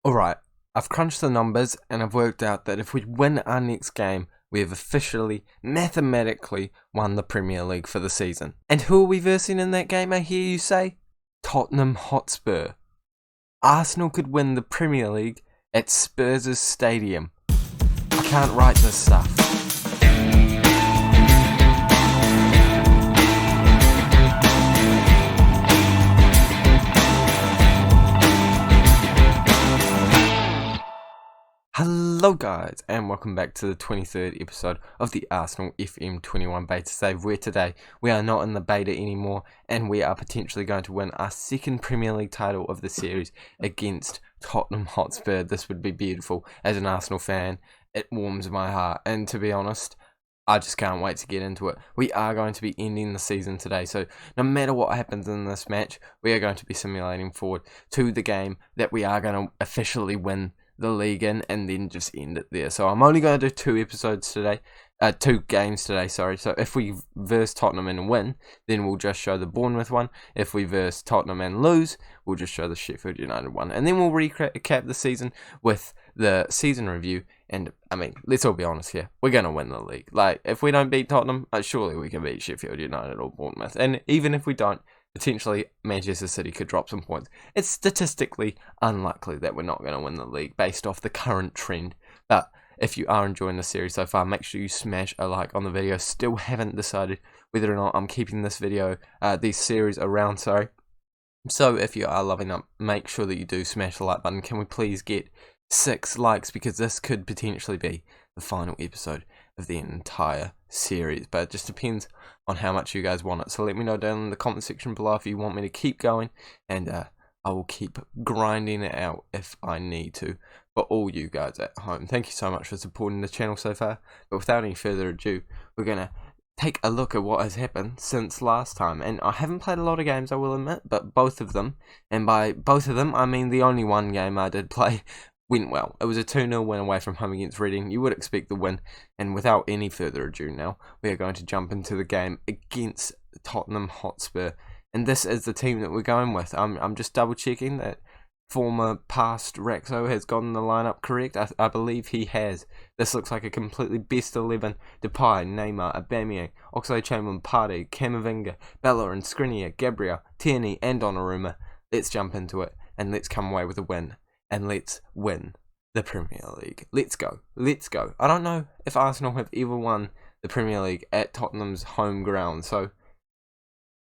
Alright, I've crunched the numbers and I've worked out that if we win our next game, we have officially, mathematically, won the Premier League for the season. And who are we versing in that game, I hear you say? Tottenham Hotspur. Arsenal could win the Premier League at Spurs' stadium. I can't write this stuff. Hello guys, and welcome back to the 23rd episode of the Arsenal FM21 beta save, where today we are not in the beta anymore and we are potentially going to win our second Premier League title of the series against Tottenham Hotspur. This would be beautiful. As an Arsenal fan, it warms my heart, and to be honest, I just can't wait to get into it. We are going to be ending the season today, so no matter what happens in this match, we are going to be simulating forward to the game that we are going to officially win the league in, and then just end it there. So I'm only going to do two games today, sorry. So if we verse Tottenham and win, then we'll just show the Bournemouth one. If we verse Tottenham and lose, we'll just show the Sheffield United one. And then we'll recap the season with the season review. And, I mean, let's all be honest here. We're going to win the league. Like, if we don't beat Tottenham, surely we can beat Sheffield United or Bournemouth. And even if we don't, potentially Manchester City could drop some points. It's statistically unlikely that we're not going to win the league based off the current trend. But if you are enjoying the series so far, make sure you smash a like on the video. Still haven't decided whether or not I'm keeping this series around, sorry. So if you are loving it, make sure that you do smash the like button. Can we please get 6 likes, because this could potentially be the final episode of the entire series, but it just depends on how much you guys want it. So let me know down in the comment section below if you want me to keep going, and I will keep grinding it out if I need to for all you guys at home. Thank you so much for supporting the channel so far, but without any further ado, we're gonna take a look at what has happened since last time. And I haven't played a lot of games, I will admit, but both of them, and by both of them I mean the only one game I did play, went well. It was a 2-0 win away from home against Reading. You would expect the win. And without any further ado now, we are going to jump into the game against Tottenham Hotspur. And this is the team that we're going with. I'm just double checking that former past Raxo has gotten the lineup correct. I believe he has. This looks like a completely best 11. Depay, Neymar, Aubameyang, Oxlade-Chamberlain, Partey, Camavinga, Bella and Skriniar, Gabriel, Tierney and Donnarumma. Let's jump into it and let's come away with a win. And let's win the Premier League. Let's go. Let's go. I don't know if Arsenal have ever won the Premier League at Tottenham's home ground, so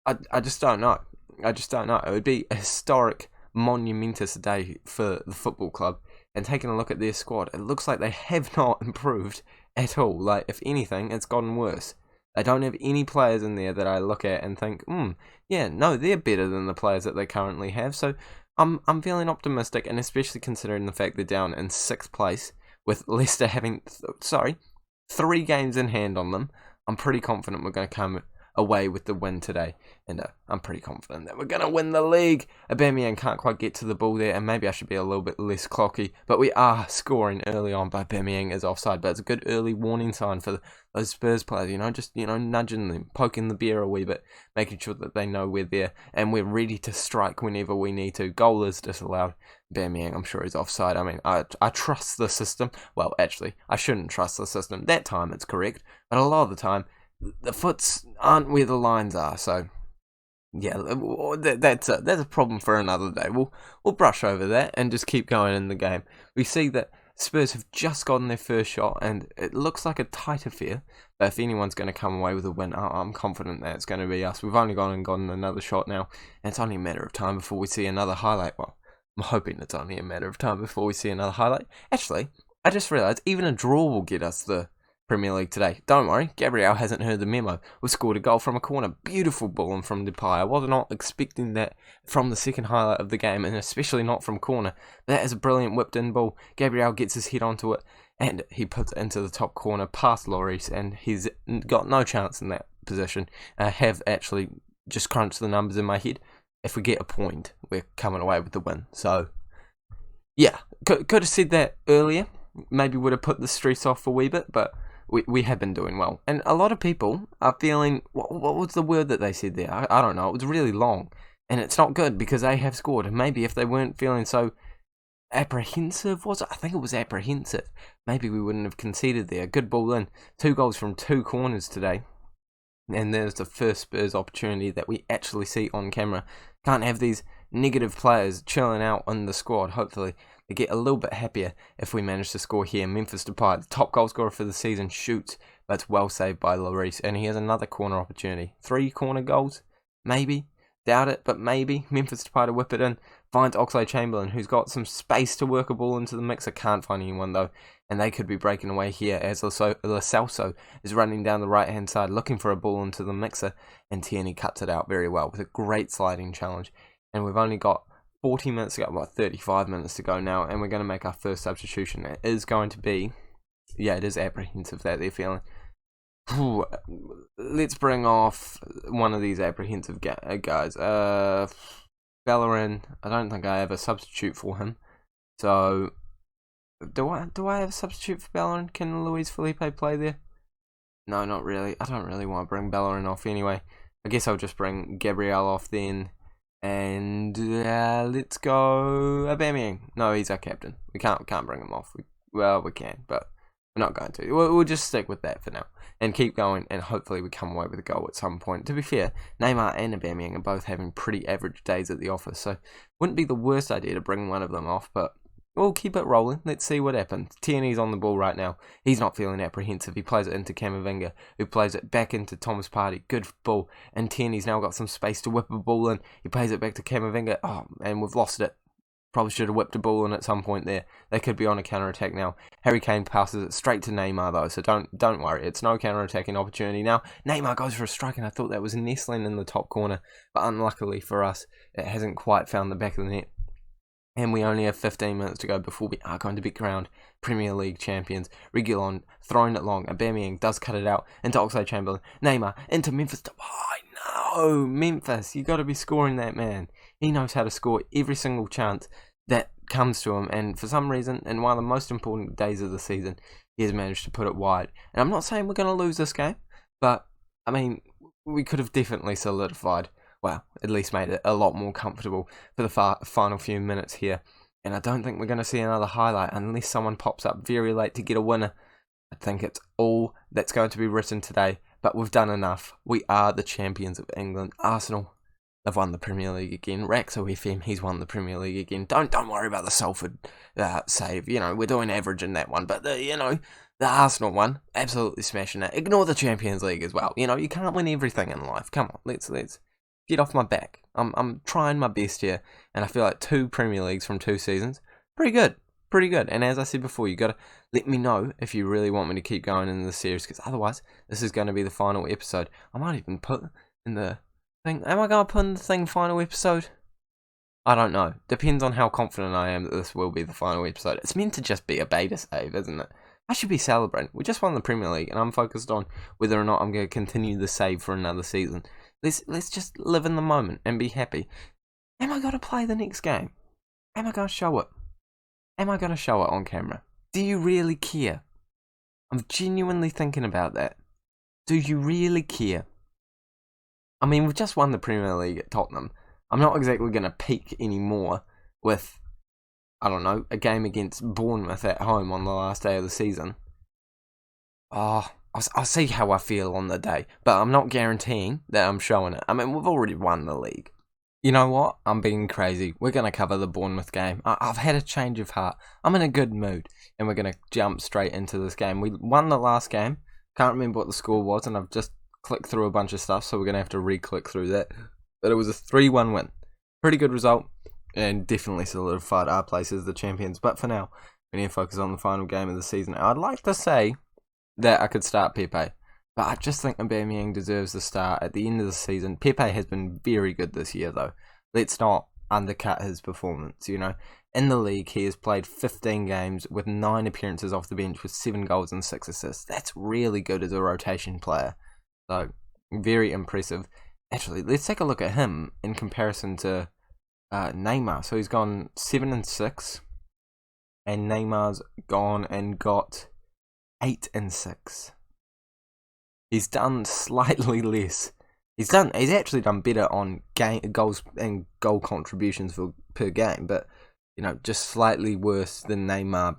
I just don't know. I just don't know. It would be a historic, monumentous day for the football club. And taking a look at their squad, it looks like they have not improved at all. Like, if anything, it's gotten worse. They don't have any players in there that I look at and think, yeah, no, they're better than the players that they currently have. So I'm feeling optimistic, and especially considering the fact they're down in 6th place with Leicester having 3 games in hand on them. I'm pretty confident we're going to come away with the win today, and I'm pretty confident that we're going to win the league. Aubameyang can't quite get to the ball there, and maybe I should be a little bit less clocky, but we are scoring early on, but Aubameyang is offside. But it's a good early warning sign for those Spurs players, just nudging them, poking the bear a wee bit, making sure that they know we're there and we're ready to strike whenever we need to. Goal is disallowed. Aubameyang, I'm sure he's offside. I mean, I trust the system. Well, actually, I shouldn't trust the system. That time it's correct, but a lot of the time the foots aren't where the lines are. So yeah, that's a problem for another day. We'll brush over that and just keep going in the game. We see that Spurs have just gotten their first shot, and it looks like a tight affair. But if anyone's going to come away with a win, I'm confident that it's going to be us. We've only gone and gotten another shot now, and it's only a matter of time before we see another highlight. Well, I'm hoping it's only a matter of time before we see another highlight. Actually, I just realised even a draw will get us the Premier League today. Don't worry, Gabriel hasn't heard the memo. We scored a goal from a corner. Beautiful ball from Depay. I was not expecting that from the second highlight of the game, and especially not from corner. That is a brilliant whipped in ball. Gabriel gets his head onto it, and he puts it into the top corner past Lloris, and he's got no chance in that position. I have actually just crunched the numbers in my head. If we get a point, we're coming away with the win. So, yeah, could have said that earlier. Maybe would have put the stress off a wee bit, but we have been doing well. And a lot of people are feeling, what was the word that they said there? I don't know. It was really long. And it's not good because they have scored. And maybe if they weren't feeling so apprehensive, was it? I think it was apprehensive. Maybe we wouldn't have conceded there. Good ball in. 2 goals from 2 corners today. And there's the first Spurs opportunity that we actually see on camera. Can't have these negative players chilling out on the squad. Hopefully they get a little bit happier if we manage to score here. Memphis Depay, the top goal scorer for the season, shoots, but it's well saved by Lloris. And he has another corner opportunity. 3 corner goals? Maybe. Doubt it, but maybe. Memphis Depay to whip it in. Finds Oxlade-Chamberlain, who's got some space to work a ball into the mixer. Can't find anyone, though. And they could be breaking away here as Lo Celso is running down the right-hand side, looking for a ball into the mixer. And Tierney cuts it out very well with a great sliding challenge. And we've only got 40 minutes to go, about 35 minutes to go now. And we're going to make our first substitution. It is going to be... Yeah, it is apprehensive that they're feeling. Let's bring off one of these apprehensive guys. Bellerin, I don't think I have a substitute for him. So, do I have a substitute for Bellerin? Can Luis Felipe play there? No, not really. I don't really want to bring Bellerin off anyway. I guess I'll just bring Gabriel off then. And let's go Aubameyang. No, he's our captain. We can't bring him off. We can, but we're not going to. We'll just stick with that for now and keep going, and hopefully we come away with a goal at some point. To be fair, Neymar and Aubameyang are both having pretty average days at the office, so wouldn't be the worst idea to bring one of them off, but we'll keep it rolling. Let's see what happens. Tierney's on the ball right now. He's not feeling apprehensive. He plays it into Camavinga, who plays it back into Thomas Partey. Good ball, and Tierney's now got some space to whip a ball in. He plays it back to Camavinga. Oh, and we've lost it. Probably should have whipped a ball in at some point there. They could be on a counter-attack now. Harry Kane passes it straight to Neymar though, so don't worry. It's no counter-attacking opportunity now. Neymar goes for a strike, and I thought that was nestling in the top corner, but unluckily for us, it hasn't quite found the back of the net. And we only have 15 minutes to go before we are going to be crowned Premier League champions. Reguilon throwing it long. Aubameyang does cut it out into Oxlade-Chamberlain. Neymar into Memphis. Oh no, Memphis! You got to be scoring that, man. He knows how to score every single chance that comes to him, and for some reason, in one of the most important days of the season, he has managed to put it wide. And I'm not saying we're going to lose this game, but I mean, we could have definitely solidified, well, at least made it a lot more comfortable for the final few minutes here. And I don't think we're going to see another highlight unless someone pops up very late to get a winner. I think it's all that's going to be written today, but we've done enough. We are the champions of England. Arsenal, they've won the Premier League again. Raxo FM, he's won the Premier League again. Don't worry about the Salford save. You know, we're doing average in that one. But, the Arsenal one, absolutely smashing it. Ignore the Champions League as well. You know, you can't win everything in life. Come on, let's get off my back. I'm trying my best here. And I feel like 2 Premier Leagues from 2 seasons, pretty good. And as I said before, you got to let me know if you really want me to keep going in the series, because otherwise, this is going to be the final episode. I might even put in the... Am I going to put in the thing final episode? I don't know. Depends on how confident I am that this will be the final episode. It's meant to just be a beta save, isn't it? I should be celebrating. We just won the Premier League, and I'm focused on whether or not I'm going to continue the save for another season. Let's just live in the moment and be happy. Am I going to play the next game? Am I going to show it? Am I going to show it on camera? Do you really care? I'm genuinely thinking about that. Do you really care? I mean, we've just won the Premier League at Tottenham. I'm not exactly going to peak anymore with, I don't know, a game against Bournemouth at home on the last day of the season. I'll see how I feel on the day, but I'm not guaranteeing that I'm showing it. I mean, we've already won the league. You know what? I'm being crazy. We're going to cover the Bournemouth game. I've had a change of heart. I'm in a good mood, and we're going to jump straight into this game. We won the last game. Can't remember what the score was, and I've just clicked through a bunch of stuff, so we're going to have to re-click through that. But it was a 3-1 win. Pretty good result, and definitely solidified our place as the champions. But for now, we need to focus on the final game of the season. I'd like to say that I could start Pepe, but I just think Aubameyang deserves the start at the end of the season. Pepe has been very good this year, though. Let's not undercut his performance, you know. In the league, he has played 15 games with 9 appearances off the bench with 7 goals and 6 assists. That's really good as a rotation player. So, very impressive. Actually, let's take a look at him in comparison to Neymar. So he's gone 7-6, and Neymar's gone and got 8-6. He's done slightly less. He's actually done better on goals and goal contributions per game, but just slightly worse than Neymar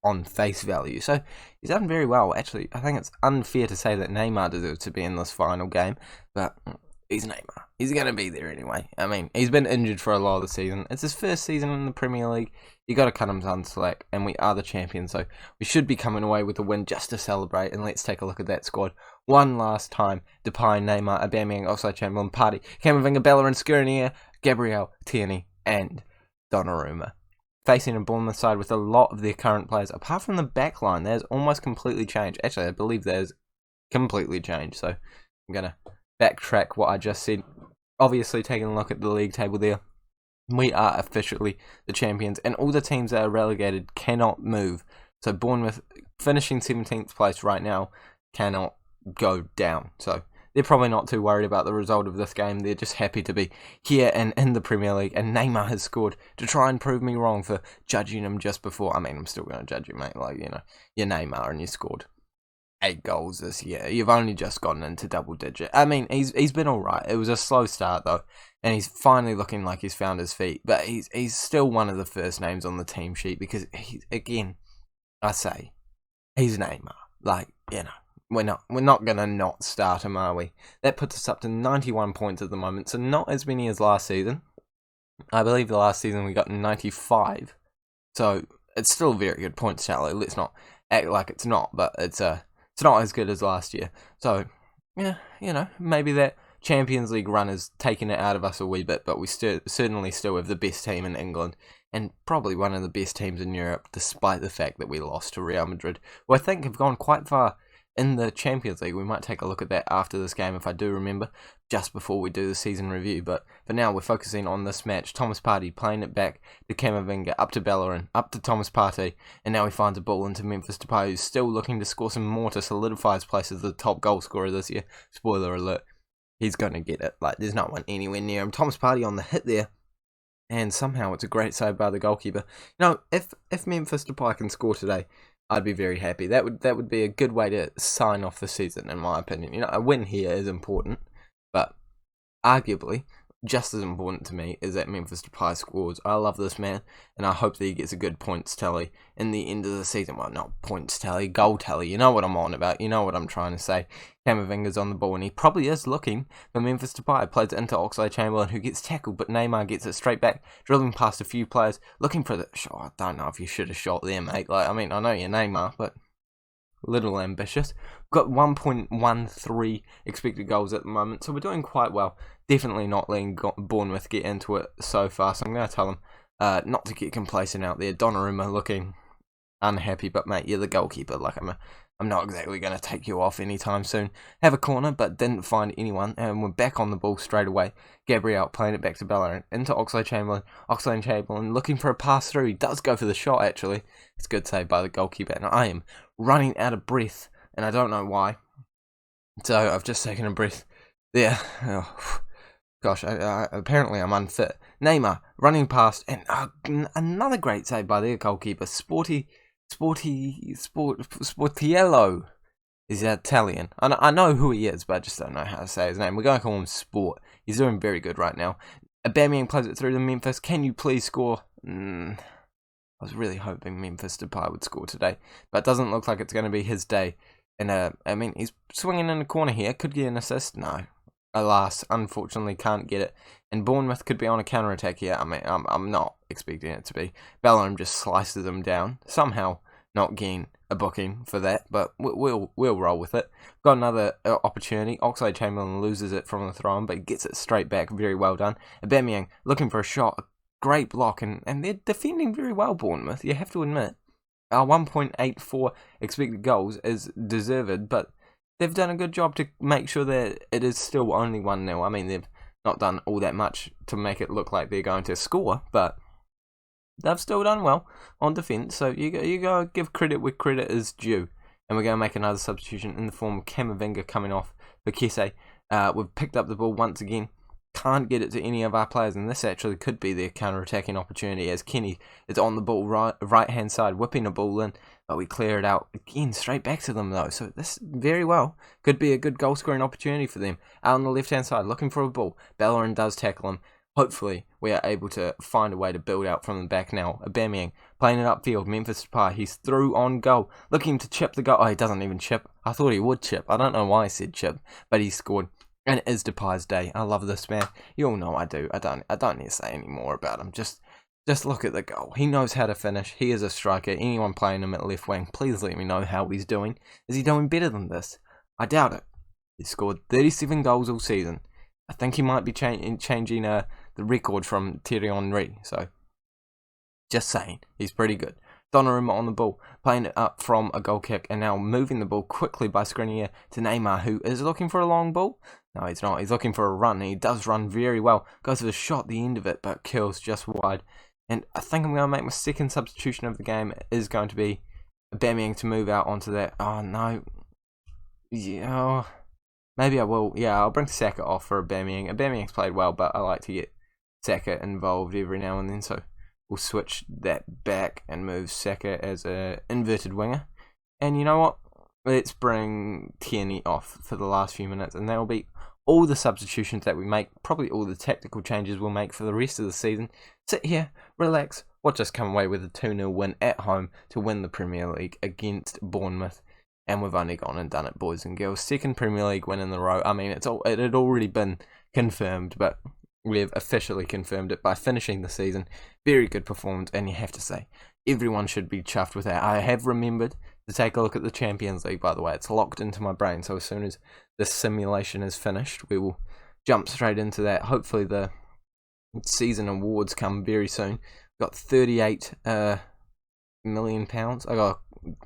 on face value. So he's done very well. Actually, I think it's unfair to say that Neymar deserves to be in this final game, but he's Neymar. He's going to be there anyway. I mean, he's been injured for a lot of the season. It's his first season in the Premier League. You got to cut him some slack, and we are the champions, so we should be coming away with a win just to celebrate. And let's take a look at that squad one last time. Depay, Neymar, Aubameyang, Oxlade-Chamberlain, Partey, Camavinga, Bellerin, Skriniar, Gabriel, Tierney, and Donnarumma. Facing a Bournemouth side with a lot of their current players, apart from the back line, that has almost completely changed. Actually, I believe that has completely changed, so I'm going to backtrack what I just said. Obviously, taking a look at the league table there, we are officially the champions, and all the teams that are relegated cannot move. So Bournemouth, finishing 17th place right now, cannot go down. So they're probably not too worried about the result of this game. They're just happy to be here and in the Premier League. And Neymar has scored to try and prove me wrong for judging him just before. I mean, I'm still going to judge you, mate. You're Neymar and you scored 8 goals this year. You've only just gotten into double digit. I mean, he's been all right. It was a slow start though, and he's finally looking like he's found his feet. But he's still one of the first names on the team sheet because I say, he's Neymar. We're not gonna not start him, are we? That puts us up to 91 points at the moment, so not as many as last season. I believe the last season we got 95, so it's still a very good points tally. Let's not act like it's not, but it's not as good as last year. So yeah, maybe that Champions League run has taken it out of us a wee bit, but we certainly still have the best team in England and probably one of the best teams in Europe, despite the fact that we lost to Real Madrid, who I think have gone quite far in the Champions League. We might take a look at that after this game, if I do remember, just before we do the season review. But for now, we're focusing on this match. Thomas Partey playing it back to Camavinga, up to Bellerin, up to Thomas Partey, and now he finds a ball into Memphis Depay, who's still looking to score some more to solidify his place as the top goal scorer this year. Spoiler alert, he's going to get it. There's no one anywhere near him. Thomas Partey on the hit there, and somehow it's a great save by the goalkeeper. If Memphis Depay can score today, I'd be very happy. That would be a good way to sign off the season, in my opinion. A win here is important, but arguably just as important to me is that Memphis Depay scores. I love this man, and I hope that he gets a good points tally in the end of the season. Well, not points tally, goal tally. You know what I'm on about. You know what I'm trying to say. Camavinga's on the ball, and he probably is looking for Memphis Depay. Plays it into Oxlade-Chamberlain, who gets tackled, but Neymar gets it straight back, dribbling past a few players, looking for the shot. I don't know if you should have shot there, mate. I know you're Neymar, but little ambitious. We've got 1.13 expected goals at the moment, so we're doing quite well. Definitely not letting Bournemouth get into it so far, so I'm going to tell them not to get complacent out there. Donnarumma looking unhappy, but mate, you're the goalkeeper. I'm not exactly going to take you off anytime soon. Have a corner, but didn't find anyone, and we're back on the ball straight away. Gabriel playing it back to Bellerin, into Oxlade-Chamberlain. Oxlade-Chamberlain looking for a pass through. He does go for the shot, actually. It's a good save by the goalkeeper, and I am running out of breath, and I don't know why. So I've just taken a breath there. Oh, gosh, apparently I'm unfit. Neymar running past, and another great save by their goalkeeper. Sportiello is Italian. I know who he is, but I just don't know how to say his name. We're going to call him Sport. He's doing very good right now. Aubameyang plays it through to Memphis. Can you please score? I was really hoping Memphis Depay would score today, but it doesn't look like it's going to be his day. And he's swinging in the corner here. Could get an assist? No. Alas, unfortunately can't get it. And Bournemouth could be on a counter-attack here. I'm not expecting it to be. Bellerin just slices them down. Somehow not getting a booking for that, but we'll roll with it. Got another opportunity. Oxlade-Chamberlain loses it from the throw-in, but gets it straight back. Very well done. Aubameyang looking for a shot. A great block, and they're defending very well, Bournemouth. You have to admit. Our 1.84 expected goals is deserved, but they've done a good job to make sure that it is still only 1-0. They've not done all that much to make it look like they're going to score, but they've still done well on defence. So you go give credit where credit is due. And we're going to make another substitution in the form of Camavinga coming off for Kese. We've picked up the ball once again. Can't get it to any of our players, and this actually could be their counter-attacking opportunity as Kenny is on the ball right-hand side, whipping a ball in, but we clear it out again, straight back to them though, so this very well could be a good goal-scoring opportunity for them. Out on the left-hand side, looking for a ball. Bellerin does tackle him, hopefully we are able to find a way to build out from the back now. Aubameyang playing it upfield. Memphis Depay, he's through on goal, looking to chip the goal. Oh, he doesn't even chip. I thought he would chip. I don't know why I said chip, but he scored. And it is Depay's day. I love this man. You all know I do. I don't need to say any more about him. Just look at the goal. He knows how to finish. He is a striker. Anyone playing him at left wing, please let me know how he's doing. Is he doing better than this? I doubt it. He scored 37 goals all season. I think he might be changing the record from Tierney. So, just saying, he's pretty good. Donnarumma on the ball, playing it up from a goal kick, and now moving the ball quickly by Skriniar to Neymar, who is looking for a long ball. No, he's not. He's looking for a run, and he does run very well. Goes for the shot, the end of it, but curls just wide. And I think I'm going to make my second substitution of the game is going to be Aubameyang to move out onto that. Oh, no. Yeah, maybe I will. Yeah, I'll bring Saka off for Aubameyang. Aubameyang's played well, but I like to get Saka involved every now and then, so we'll switch that back and move Saka as an inverted winger. And you know what? Let's bring Tierney off for the last few minutes, and that will be all the substitutions that we make, probably all the tactical changes we'll make for the rest of the season. Sit here, relax, watch us come away with a 2-0 win at home to win the Premier League against Bournemouth. And we've only gone and done it, boys and girls. Second Premier League win in a row. I mean, it had already been confirmed, but we've officially confirmed it by finishing the season. Very good performance, and you have to say, everyone should be chuffed with that. I have remembered to take a look at the Champions League, by the way. It's locked into my brain, so as soon as this simulation is finished, we will jump straight into that. Hopefully the season awards come very soon. Got £38 million. I got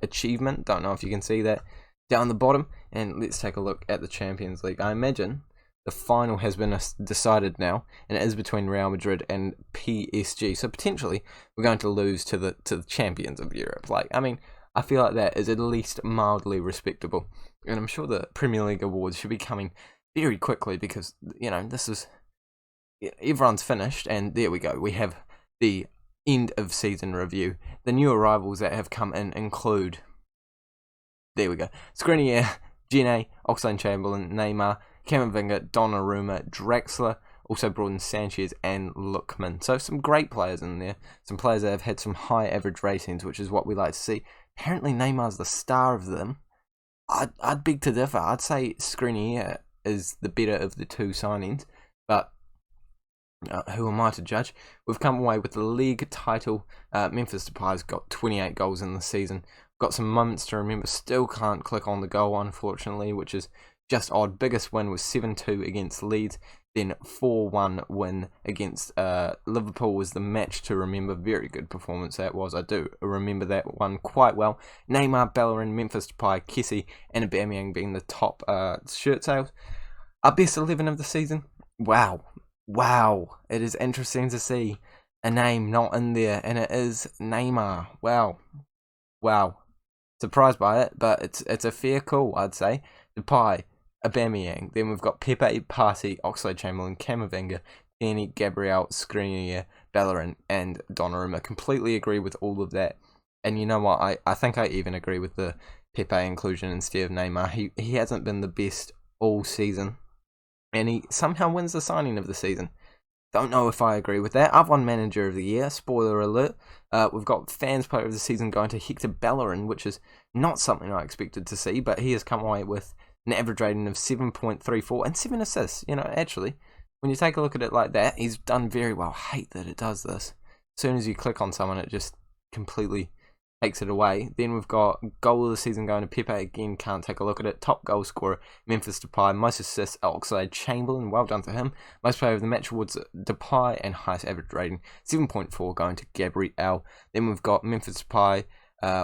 achievement, don't know if you can see that down the bottom, and let's take a look at the Champions League. I imagine the final has been decided now, and it is between Real Madrid and PSG, so potentially we're going to lose to the champions of Europe. Like, I mean, I feel like that is at least mildly respectable, and I'm sure the Premier League awards should be coming very quickly because, you know, this is, everyone's finished, and there we go, we have the end of season review. The new arrivals that have come in include, there we go, Skriniar, Tierney, Oxlade-Chamberlain, Neymar, Camavinga, Donnarumma, Draxler, also brought in Sanchez and Lookman. So some great players in there. Some players that have had some high average ratings, which is what we like to see. Apparently Neymar's the star of them. I'd beg to differ. I'd say Skriniar is the better of the two signings, but who am I to judge? We've come away with the league title. Memphis Depay's got 28 goals in the season. Got some moments to remember. Still can't click on the goal, unfortunately, which is just odd. Biggest win was 7-2 against Leeds. Then 4-1 win against Liverpool was the match to remember. Very good performance that was. I do remember that one quite well. Neymar, Bellerin, Memphis Depay, Kessie, and Aubameyang being the top shirt sales. Our best 11 of the season. Wow, it is interesting to see a name not in there, and it is Neymar. Wow. Surprised by it, but it's a fair call, I'd say. Depay, Aubameyang. Then we've got Pepe, Partey, Oxlade-Chamberlain, Camavinga, Tierney, Gabriel, Skriniar, Bellerin, and Donnarumma. Completely agree with all of that. And you know what? I think I even agree with the Pepe inclusion instead of Neymar. He hasn't been the best all season, and he somehow wins the signing of the season. Don't know if I agree with that. I've won Manager of the Year. Spoiler alert. We've got Fans Player of the Season going to Hector Bellerin, which is not something I expected to see, but he has come away with an average rating of 7.34 and 7 assists. You know, actually, when you take a look at it like that, he's done very well. I hate that it does this. As soon as you click on someone, it just completely takes it away. Then we've got goal of the season going to Pepe again. Can't take a look at it. Top goal scorer Memphis Depay. Most assists Oxlade-Chamberlain. Well done to him. Most player of the match awards Depay, and highest average rating 7.4 going to Gabriel. Then we've got Memphis Depay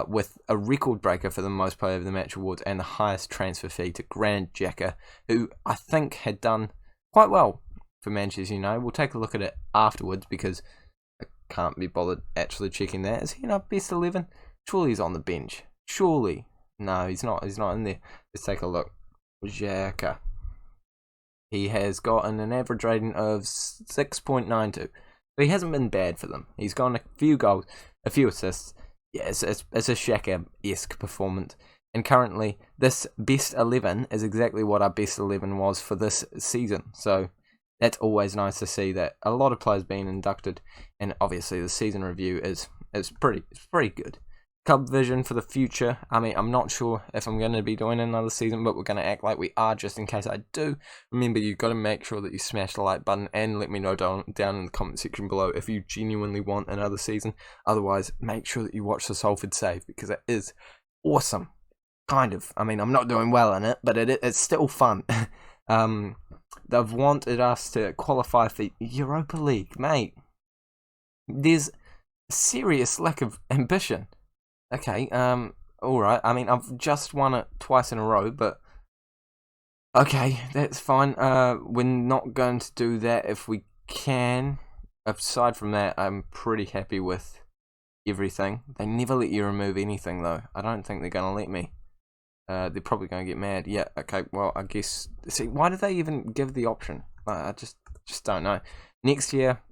with a record breaker for the most player of the match awards and the highest transfer fee to Granit Xhaka, who I think had done quite well for Manchester United. We'll take a look at it afterwards because I can't be bothered actually checking that. Is he in our best 11? Surely he's on the bench. Surely. No, he's not. He's not in there. Let's take a look. Xhaka. He has gotten an average rating of 6.92. So he hasn't been bad for them. He's gotten a few goals, a few assists. Yeah, it's a Xhaka-esque performance. And currently, this best 11 is exactly what our best 11 was for this season. So that's always nice to see that a lot of players being inducted, and obviously the season review is pretty good. Club vision for the future. I mean, I'm not sure if I'm going to be doing another season, but we're going to act like we are just in case I do. Remember, you've got to make sure that you smash the like button and let me know down in the comment section below if you genuinely want another season. Otherwise, make sure that you watch the Salford save, because it is awesome. Kind of. I mean, I'm not doing well in it, but it's still fun. They've wanted us to qualify for Europa League, mate. There's a serious lack of ambition. Okay, alright. I mean, I've just won it twice in a row, but okay, that's fine. We're not going to do that if we can. Aside from that, I'm pretty happy with everything. They never let you remove anything, though. I don't think they're going to let me. They're probably going to get mad. Yeah, okay, well, I guess... See, why did they even give the option? I just don't know. Next year,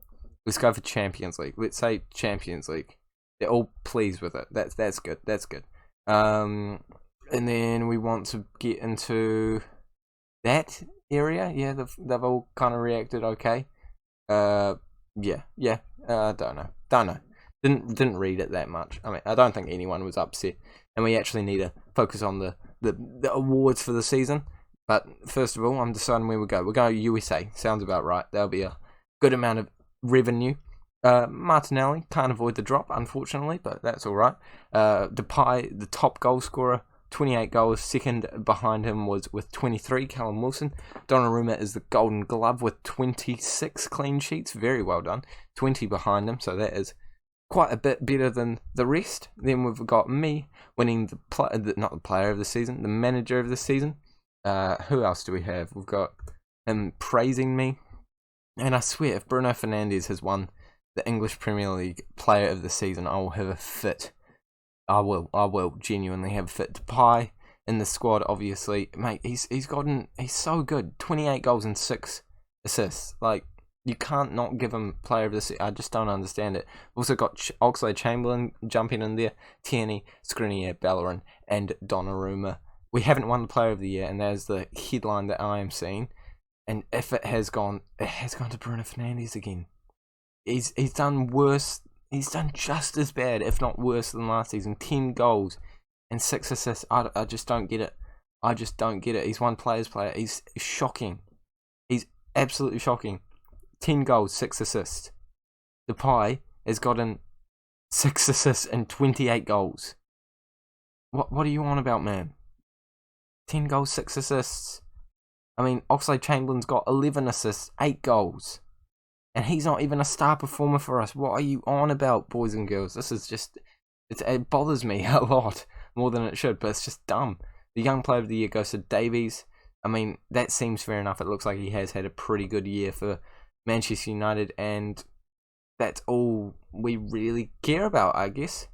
let's go for Champions League. Let's say Champions League. They're all pleased with it. That's good. That's good. And then we want to get into that area. Yeah, they've all kind of reacted okay. Yeah. Don't know. Didn't read it that much. I mean, I don't think anyone was upset. And we actually need to focus on the awards for the season. But first of all, I'm deciding where we go. We're going to USA. Sounds about right. There'll be a good amount of revenue. Martinelli can't avoid the drop, unfortunately, but that's all right. Depay, the top goal scorer, 28 goals. Second behind him was with 23, Callum Wilson. Donnarumma is the Golden Glove with 26 clean sheets. Very well done. 20 behind him, so that is quite a bit better than the rest. Then we've got me winning not the player of the season, the manager of the season. Who else do we have? We've got him praising me. And I swear, if Bruno Fernandes has won the English Premier League player of the season, I will have a fit. I will genuinely have a fit. Depay in the squad, obviously. Mate, he's so good. 28 goals and 6 assists. Like, you can't not give him player of the season. I just don't understand it. Also got Oxlade-Chamberlain jumping in there. Tierney, Skriniar, Bellerin, and Donnarumma. We haven't won the player of the year, and there's the headline that I am seeing. And if it has gone to Bruno Fernandes again. He's done worse. He's done just as bad, if not worse, than last season. 10 goals and 6 assists. I just don't get it. I just don't get it. He's one player's player. He's shocking. He's absolutely shocking. 10 goals, 6 assists. Depay has gotten 6 assists and 28 goals. What are you on about, man? 10 goals, 6 assists. I mean, Oxlade-Chamberlain's got 11 assists, 8 goals. And he's not even a star performer for us. What are you on about, boys and girls? This is just... It bothers me a lot, more than it should, but it's just dumb. The young player of the year goes to Davies. I mean, that seems fair enough. It looks like he has had a pretty good year for Manchester United, and that's all we really care about, I guess.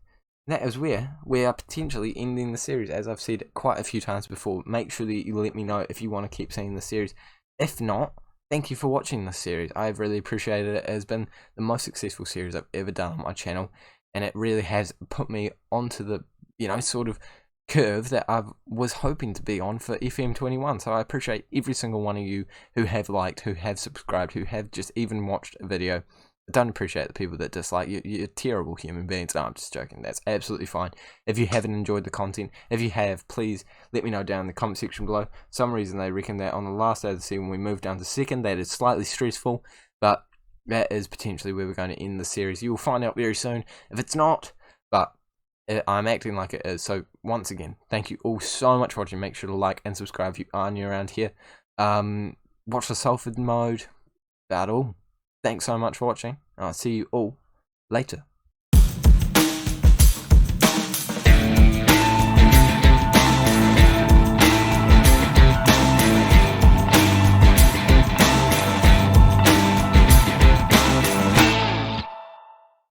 That is where we are potentially ending the series, as I've said quite a few times before. Make sure that you let me know if you want to keep seeing the series. If not, thank you for watching this series. I've really appreciated it. It has been the most successful series I've ever done on my channel, and it really has put me onto the, sort of curve that I was hoping to be on for FM21. So I appreciate every single one of you who have liked, who have subscribed, who have just even watched a video. I don't appreciate the people that dislike you. You're terrible human beings. No, I'm just joking. That's absolutely fine. If you haven't enjoyed the content, if you have, please let me know down in the comment section below. For some reason they reckon that on the last day of the season we moved down to second. That is slightly stressful, but that is potentially where we're going to end the series. You will find out very soon if it's not, but I'm acting like it is. So once again, thank you all so much for watching. Make sure to like and subscribe if you are new around here. Watch the Salford mode. About all. Thanks so much for watching. I'll see you all later.